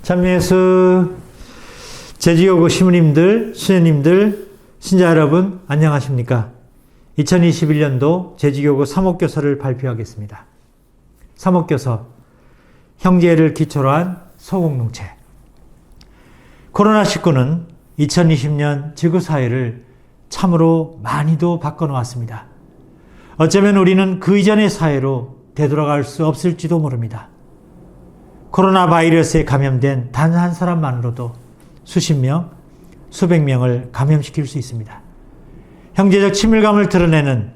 참예수 제주교구 시민님들, 수녀님들, 신자 여러분 안녕하십니까? 2021년도 제주교구 사목교서를 발표하겠습니다. 사목교서 형제를 기초로 한 소공동체. 코로나19는 2020년 지구사회를 참으로 많이도 바꿔놓았습니다. 어쩌면 우리는 그 이전의 사회로 되돌아갈 수 없을지도 모릅니다. 코로나 바이러스에 감염된 단 한 사람만으로도 수십 명, 수백 명을 감염시킬 수 있습니다. 형제적 친밀감을 드러내는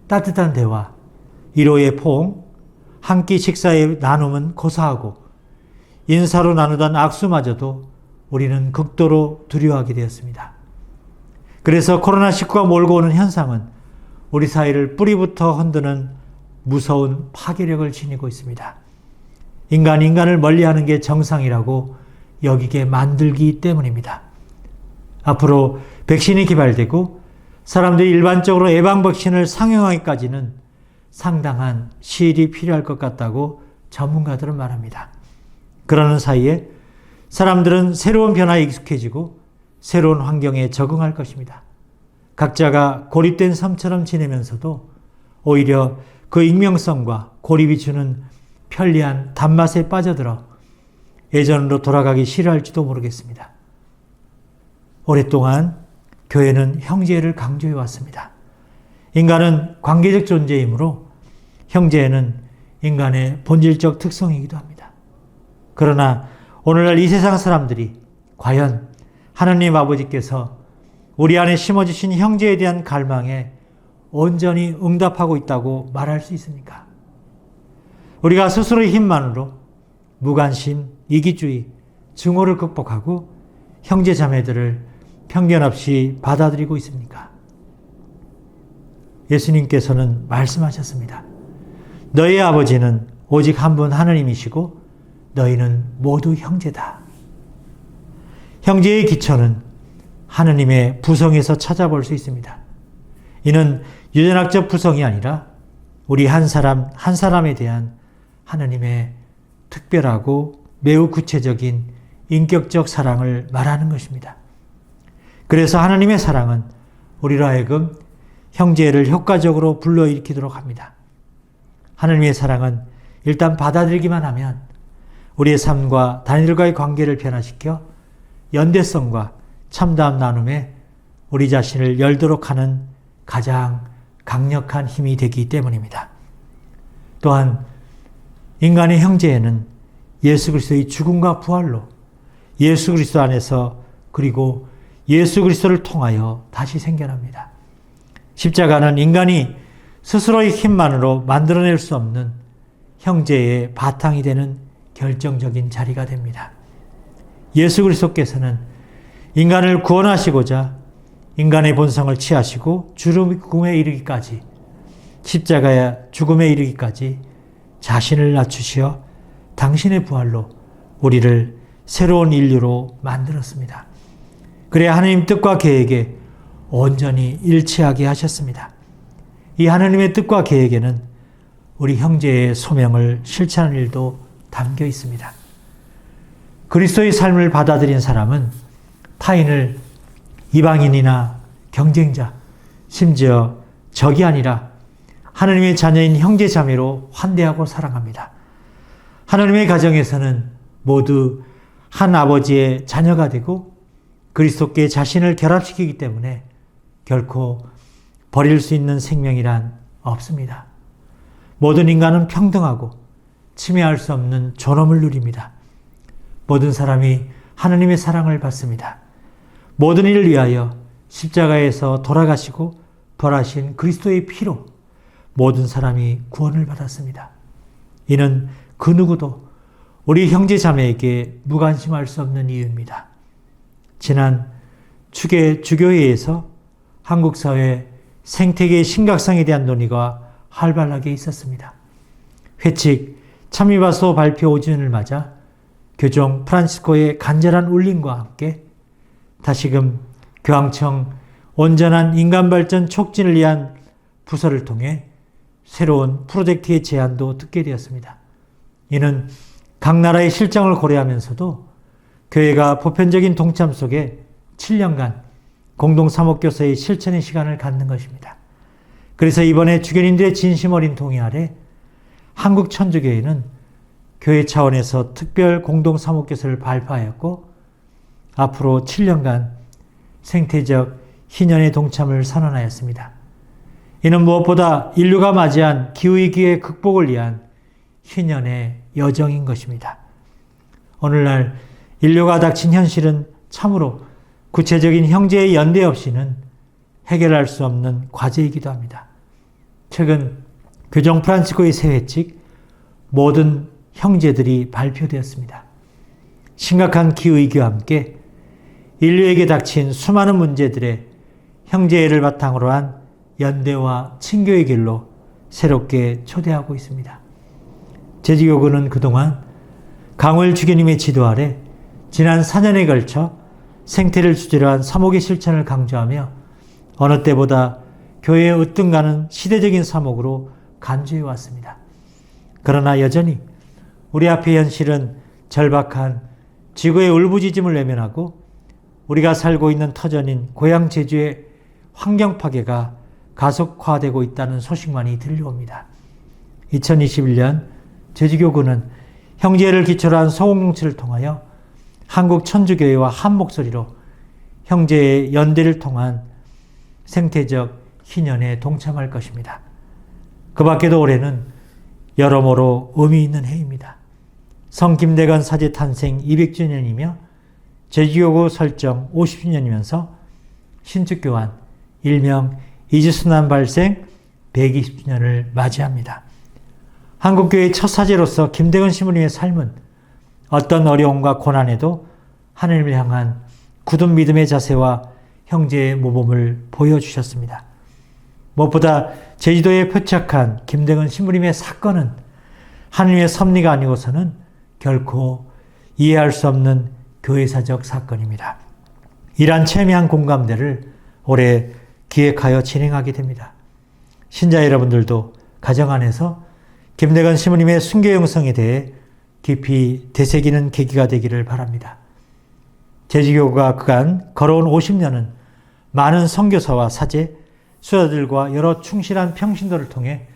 따뜻한 대화, 위로의 포옹, 한 끼 식사의 나눔은 고사하고 인사로 나누던 악수마저도 우리는 극도로 두려워하게 되었습니다. 그래서 코로나19가 몰고 오는 현상은 우리 사회를 뿌리부터 흔드는 무서운 파괴력을 지니고 있습니다. 인간이 인간을 멀리하는 게 정상이라고 여기게 만들기 때문입니다. 앞으로 백신이 개발되고 사람들이 일반적으로 예방백신을 상용하기까지는 상당한 시일이 필요할 것 같다고 전문가들은 말합니다. 그러는 사이에 사람들은 새로운 변화에 익숙해지고 새로운 환경에 적응할 것입니다. 각자가 고립된 섬처럼 지내면서도 오히려 그 익명성과 고립이 주는 편리한 단맛에 빠져들어 예전으로 돌아가기 싫어할지도 모르겠습니다. 오랫동안 교회는 형제를 강조해 왔습니다. 인간은 관계적 존재이므로 형제는 인간의 본질적 특성이기도 합니다. 그러나 오늘날 이 세상 사람들이 과연 하나님 아버지께서 우리 안에 심어주신 형제에 대한 갈망에 온전히 응답하고 있다고 말할 수 있습니까? 우리가 스스로의 힘만으로 무관심, 이기주의, 증오를 극복하고 형제 자매들을 편견 없이 받아들이고 있습니까? 예수님께서는 말씀하셨습니다. 너희 아버지는 오직 한 분 하나님이시고 너희는 모두 형제다. 형제의 기초는 하느님의 부성에서 찾아볼 수 있습니다. 이는 유전학적 부성이 아니라 우리 한 사람 한 사람에 대한 하느님의 특별하고 매우 구체적인 인격적 사랑을 말하는 것입니다. 그래서 하나님의 사랑은 우리로 하여금 형제를 효과적으로 불러일으키도록 합니다. 하나님의 사랑은 일단 받아들이기만 하면 우리의 삶과 단일과의 관계를 변화시켜 연대성과 참다운 나눔에 우리 자신을 열도록 하는 가장 강력한 힘이 되기 때문입니다. 또한 인간의 형제에는 예수 그리스도의 죽음과 부활로 예수 그리스도 안에서 그리고 예수 그리스도를 통하여 다시 생겨납니다. 십자가는 인간이 스스로의 힘만으로 만들어낼 수 없는 형제의 바탕이 되는 결정적인 자리가 됩니다. 예수 그리스도께서는 인간을 구원하시고자 인간의 본성을 취하시고 죽음에 이르기까지 십자가의 죽음에 이르기까지 자신을 낮추시어 당신의 부활로 우리를 새로운 인류로 만들었습니다. 그래야 하나님 뜻과 계획에 온전히 일치하게 하셨습니다. 이 하나님의 뜻과 계획에는 우리 형제의 소명을 실천하는 일도 담겨 있습니다. 그리스도의 삶을 받아들인 사람은 타인을 이방인이나 경쟁자, 심지어 적이 아니라 하나님의 자녀인 형제 자매로 환대하고 사랑합니다. 하나님의 가정에서는 모두 한 아버지의 자녀가 되고 그리스도께 자신을 결합시키기 때문에 결코 버릴 수 있는 생명이란 없습니다. 모든 인간은 평등하고 침해할 수 없는 존엄을 누립니다. 모든 사람이 하나님의 사랑을 받습니다. 모든 일을 위하여 십자가에서 돌아가시고 벌하신 그리스도의 피로 모든 사람이 구원을 받았습니다. 이는 그 누구도 우리 형제 자매에게 무관심할 수 없는 이유입니다. 지난 축의 주교회에서 한국 사회 생태계의 심각성에 대한 논의가 활발하게 있었습니다. 회칙 참미바소 발표 5주년을 맞아 교종 프란시스코의 간절한 울림과 함께 다시금 교황청 온전한 인간발전 촉진을 위한 부서를 통해 새로운 프로젝트의 제안도 듣게 되었습니다. 이는 각 나라의 실정을 고려하면서도 교회가 보편적인 동참 속에 7년간 공동 사목교서의 실천의 시간을 갖는 것입니다. 그래서 이번에 주교님들의 진심 어린 동의 아래 한국천주교회는 교회 차원에서 특별 공동 사목교서를 발표하였고 앞으로 7년간 생태적 희년의 동참을 선언하였습니다. 이는 무엇보다 인류가 맞이한 기후위기의 극복을 위한 희년의 여정인 것입니다. 오늘날 인류가 닥친 현실은 참으로 구체적인 형제의 연대 없이는 해결할 수 없는 과제이기도 합니다. 최근 교정 프란치스코의 새 회칙 모든 형제들이 발표되었습니다. 심각한 기후위기와 함께 인류에게 닥친 수많은 문제들의 형제애를 바탕으로 한 연대와 친교의 길로 새롭게 초대하고 있습니다. 제주교구는 그동안 강월 주교님의 지도 아래 지난 4년에 걸쳐 생태를 주제로 한 사목의 실천을 강조하며 어느 때보다 교회에 으뜸가는 시대적인 사목으로 간주해 왔습니다. 그러나 여전히 우리 앞의 현실은 절박한 지구의 울부짖음을 외면하고 우리가 살고 있는 터전인 고향 제주의 환경 파괴가 가속화되고 있다는 소식만이 들려옵니다. 2021년 제주교구는 형제를 기초로 한 소공동체를 통하여 한국 천주교회와 한 목소리로 형제의 연대를 통한 생태적 희년에 동참할 것입니다. 그 밖에도 올해는 여러모로 의미 있는 해입니다. 성 김대건 사제 탄생 200주년이며 제주교구 설정 50주년이면서 신축교환 일명 이지순환 발생 120주년을 맞이합니다. 한국교회의 첫 사제로서 김대건 신부님의 삶은 어떤 어려움과 고난에도 하나님을 향한 굳은 믿음의 자세와 형제의 모범을 보여주셨습니다. 무엇보다 제주도에 표착한 김대건 신부님의 사건은 하나님의 섭리가 아니고서는 결코 이해할 수 없는 교회사적 사건입니다. 이러한 체미한 공감대를 올해 기획하여 진행하게 됩니다. 신자 여러분들도 가정 안에서 김대건 신부님의 순교 영성에 대해 깊이 되새기는 계기가 되기를 바랍니다. 제주교가 그간 걸어온 50년은 많은 선교사와 사제, 수자들과 여러 충실한 평신도를 통해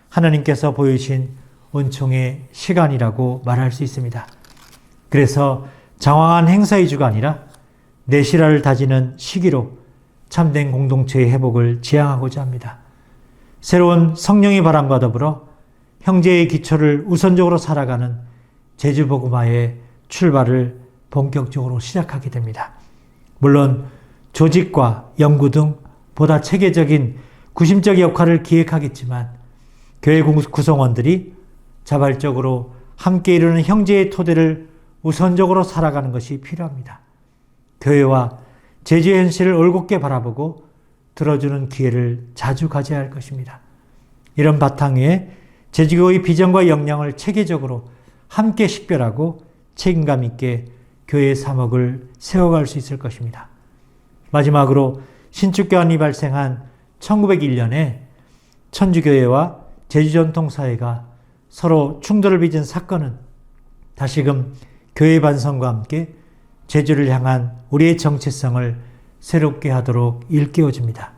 하나님께서 보여주신 은총의 시간이라고 말할 수 있습니다. 그래서 장황한 행사 위주가 아니라 내실화를 다지는 시기로 참된 공동체의 회복을 지향하고자 합니다. 새로운 성령의 바람과 더불어 형제의 기초를 우선적으로 살아가는 제주복음화의 출발을 본격적으로 시작하게 됩니다. 물론 조직과 연구 등 보다 체계적인 구심적 역할을 기획하겠지만 교회 구성원들이 자발적으로 함께 이루는 형제의 토대를 우선적으로 살아가는 것이 필요합니다. 교회와 제주의 현실을 올곧게 바라보고 들어주는 기회를 자주 가져야 할 것입니다. 이런 바탕 위에 제주교의 비전과 역량을 체계적으로 함께 식별하고 책임감 있게 교회의 사목을 세워갈 수 있을 것입니다. 마지막으로 신축교환이 발생한 1901년에 천주교회와 제주전통사회가 서로 충돌을 빚은 사건은 다시금 교회 반성과 함께 제주를 향한 우리의 정체성을 새롭게 하도록 일깨워줍니다.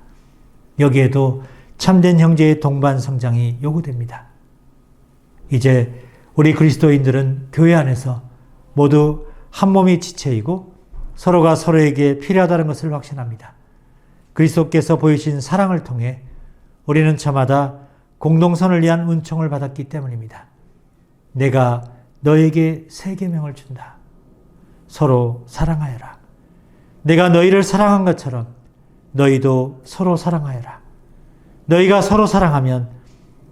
여기에도 참된 형제의 동반 성장이 요구됩니다. 이제 우리 그리스도인들은 교회 안에서 모두 한 몸이 지체이고 서로가 서로에게 필요하다는 것을 확신합니다. 그리스도께서 보이신 사랑을 통해 우리는 저마다 공동선을 위한 은총을 받았기 때문입니다. 내가 너에게 새 계명을 준다. 서로 사랑하여라. 내가 너희를 사랑한 것처럼 너희도 서로 사랑하여라. 너희가 서로 사랑하면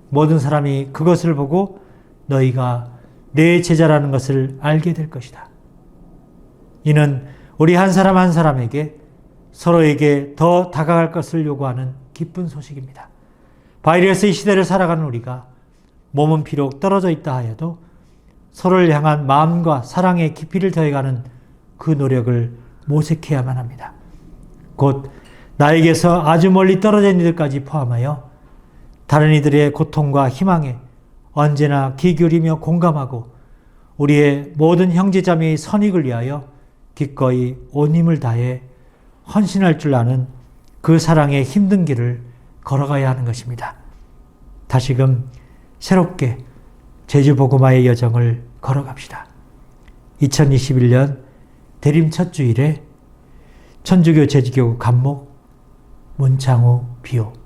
모든 사람이 그것을 보고 너희가 내 제자라는 것을 알게 될 것이다. 이는 우리 한 사람 한 사람에게 서로에게 더 다가갈 것을 요구하는 기쁜 소식입니다. 바이러스의 시대를 살아가는 우리가 몸은 비록 떨어져 있다 하여도 서로를 향한 마음과 사랑의 깊이를 더해가는 그 노력을 모색해야만 합니다. 곧 나에게서 아주 멀리 떨어져 있는 이들까지 포함하여 다른 이들의 고통과 희망에 언제나 귀 기울이며 공감하고 우리의 모든 형제자매의 선익을 위하여 기꺼이 온 힘을 다해 헌신할 줄 아는 그 사랑의 힘든 길을 걸어가야 하는 것입니다. 다시금 새롭게 제주복음화의 여정을 걸어갑시다. 2021년 대림 첫 주일에 천주교 제주교구 간목 문창호 비호